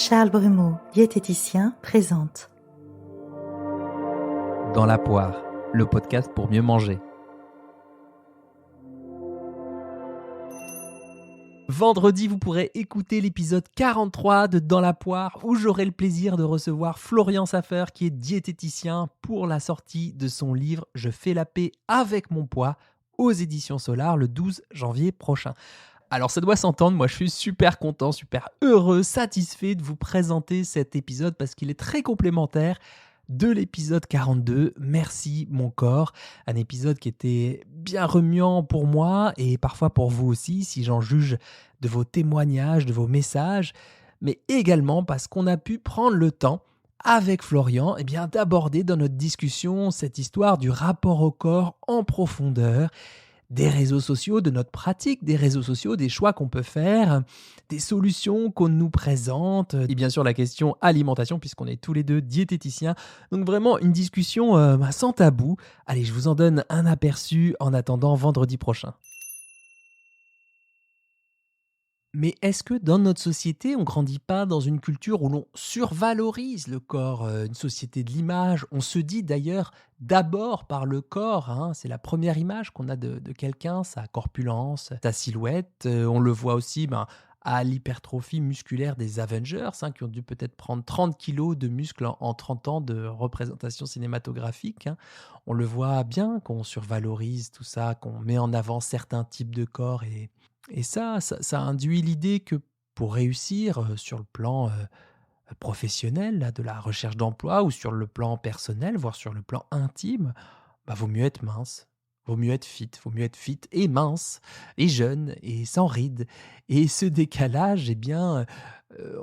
Charles Brumeau, diététicien, présente. Dans la poire, le podcast pour mieux manger. Vendredi, vous pourrez écouter l'épisode 43 de Dans la poire où j'aurai le plaisir de recevoir Florian Saffer qui est diététicien pour la sortie de son livre « Je fais la paix avec mon poids » aux éditions Solar le 12 janvier prochain. Alors ça doit s'entendre, moi je suis super content, super heureux, satisfait de vous présenter cet épisode parce qu'il est très complémentaire de l'épisode 42, Merci mon corps, un épisode qui était bien remuant pour moi et parfois pour vous aussi si j'en juge de vos témoignages, de vos messages, mais également parce qu'on a pu prendre le temps avec Florian d'aborder dans notre discussion cette histoire du rapport au corps en profondeur, des réseaux sociaux, de notre pratique des réseaux sociaux, des choix qu'on peut faire, des solutions qu'on nous présente, et bien sûr la question alimentation puisqu'on est tous les deux diététiciens. Donc vraiment une discussion sans tabou. Allez, je vous en donne un aperçu en attendant vendredi prochain. Mais est-ce que dans notre société, on ne grandit pas dans une culture où l'on survalorise le corps, une société de l'image? On se dit d'ailleurs d'abord par le corps, hein, c'est la première image qu'on a de quelqu'un, sa corpulence, sa silhouette. On le voit aussi à l'hypertrophie musculaire des Avengers, qui ont dû peut-être prendre 30 kilos de muscles en 30 ans de représentation cinématographique. On le voit bien qu'on survalorise tout ça, qu'on met en avant certains types de corps et ça induit l'idée que pour réussir sur le plan professionnel, là, de la recherche d'emploi ou sur le plan personnel, voire sur le plan intime, vaut mieux être mince, vaut mieux être fit et mince et jeune et sans rides. Et ce décalage,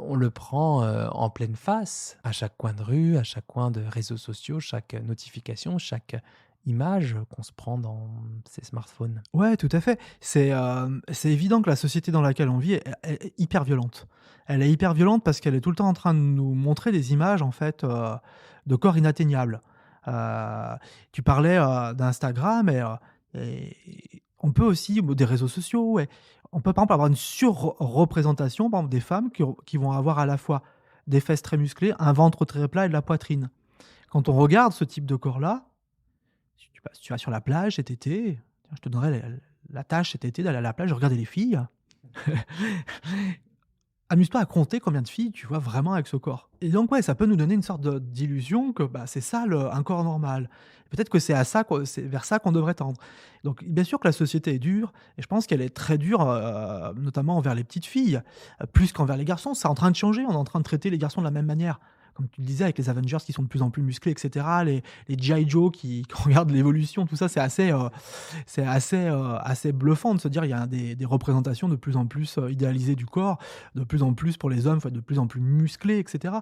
on le prend en pleine face, à chaque coin de rue, à chaque coin de réseaux sociaux, chaque notification, chaque image qu'on se prend dans ces smartphones. Ouais, tout à fait. C'est évident que la société dans laquelle on vit est hyper violente. Elle est hyper violente parce qu'elle est tout le temps en train de nous montrer des images, en fait, de corps inatteignables. Tu parlais d'Instagram et on peut aussi, des réseaux sociaux, ouais. On peut par exemple avoir une surreprésentation, par exemple, des femmes qui vont avoir à la fois des fesses très musclées, un ventre très plat et de la poitrine. Quand on regarde ce type de corps-là, si tu vas sur la plage cet été, je te donnerai la tâche cet été d'aller à la plage, regarder les filles. Amuse-toi à compter combien de filles tu vois vraiment avec ce corps. Et donc ouais, ça peut nous donner une sorte d'illusion que c'est ça un corps normal. Peut-être que c'est vers ça qu'on devrait tendre. Donc bien sûr que la société est dure, et je pense qu'elle est très dure, notamment envers les petites filles, plus qu'envers les garçons. C'est en train de changer, on est en train de traiter les garçons de la même manière. Comme tu le disais, avec les Avengers qui sont de plus en plus musclés, etc., les G.I. Joe qui regardent l'évolution, tout ça, c'est assez bluffant de se dire il y a des représentations de plus en plus idéalisées du corps, de plus en plus pour les hommes, de plus en plus musclés, etc.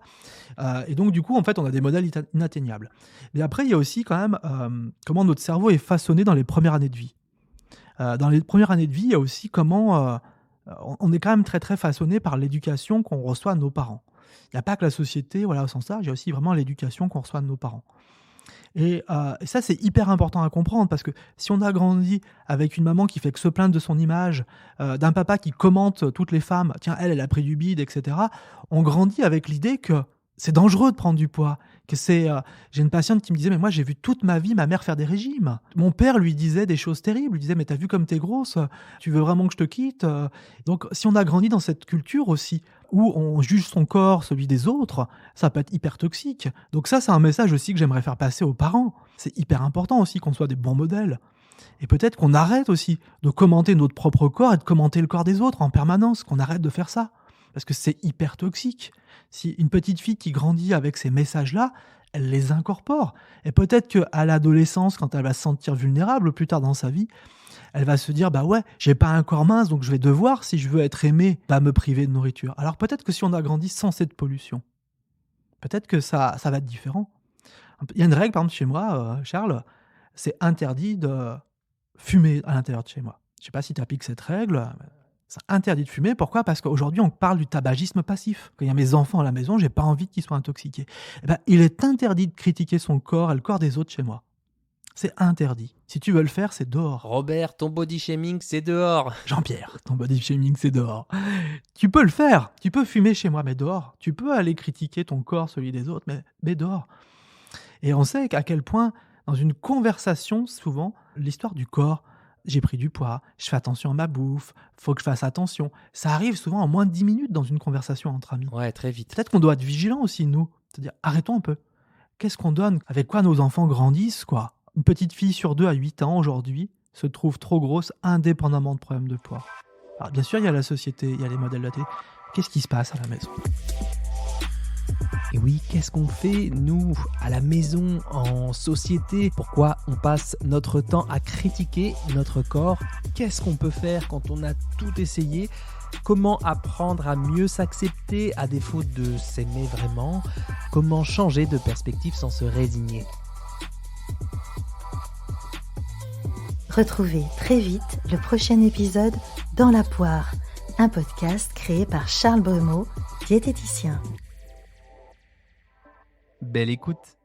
Et donc, du coup, en fait, on a des modèles inatteignables. Mais après, il y a aussi quand même comment notre cerveau est façonné dans les premières années de vie. Dans les premières années de vie, il y a aussi comment on est quand même très, très façonné par l'éducation qu'on reçoit de nos parents. Il n'y a pas que la société, voilà, au sens large, il y a aussi vraiment l'éducation qu'on reçoit de nos parents. Et ça, c'est hyper important à comprendre parce que si on a grandi avec une maman qui fait que se plaindre de son image, d'un papa qui commente toutes les femmes, tiens, elle a pris du bide, etc., on grandit avec l'idée que c'est dangereux de prendre du poids. J'ai une patiente qui me disait, mais moi j'ai vu toute ma vie ma mère faire des régimes. Mon père lui disait des choses terribles, lui disait, mais t'as vu comme t'es grosse, tu veux vraiment que je te quitte? Donc si on a grandi dans cette culture aussi, où on juge son corps, celui des autres, ça peut être hyper toxique. Donc ça, c'est un message aussi que j'aimerais faire passer aux parents. C'est hyper important aussi qu'on soit des bons modèles. Et peut-être qu'on arrête aussi de commenter notre propre corps et de commenter le corps des autres en permanence, qu'on arrête de faire ça. Parce que c'est hyper toxique. Si une petite fille qui grandit avec ces messages-là, elle les incorpore. Et peut-être qu'à l'adolescence, quand elle va se sentir vulnérable plus tard dans sa vie, elle va se dire, j'ai pas un corps mince, donc je vais devoir, si je veux être aimée, me priver de nourriture. Alors peut-être que si on a grandi sans cette pollution, peut-être que ça va être différent. Il y a une règle, par exemple, chez moi, Charles, c'est interdit de fumer à l'intérieur de chez moi. Je sais pas si tu appliques cette règle. C'est interdit de fumer. Pourquoi ? Parce qu'aujourd'hui, on parle du tabagisme passif. Quand il y a mes enfants à la maison, j'ai pas envie qu'ils soient intoxiqués. Il est interdit de critiquer son corps et le corps des autres chez moi. C'est interdit. Si tu veux le faire, c'est dehors. Robert, ton body shaming, c'est dehors. Jean-Pierre, ton body shaming, c'est dehors. Tu peux le faire. Tu peux fumer chez moi, mais dehors. Tu peux aller critiquer ton corps, celui des autres, mais dehors. Et on sait qu'à quel point, dans une conversation, souvent, l'histoire du corps, j'ai pris du poids, je fais attention à ma bouffe, faut que je fasse attention. Ça arrive souvent en moins de 10 minutes dans une conversation entre amis. Ouais, très vite. Peut-être qu'on doit être vigilant aussi, nous. C'est-à-dire, arrêtons un peu. Qu'est-ce qu'on donne? Avec quoi nos enfants grandissent, quoi? Une petite fille sur 2 à 8 ans, aujourd'hui, se trouve trop grosse, indépendamment de problèmes de poids. Alors, bien sûr, il y a la société, il y a les modèles de la télé. Qu'est-ce qui se passe à la maison? Et oui, qu'est-ce qu'on fait, nous, à la maison, en société? Pourquoi on passe notre temps à critiquer notre corps? Qu'est-ce qu'on peut faire quand on a tout essayé? Comment apprendre à mieux s'accepter à défaut de s'aimer vraiment? Comment changer de perspective sans se résigner? Retrouvez très vite le prochain épisode Dans la poire, un podcast créé par Charles Brumeau, diététicien. Belle écoute!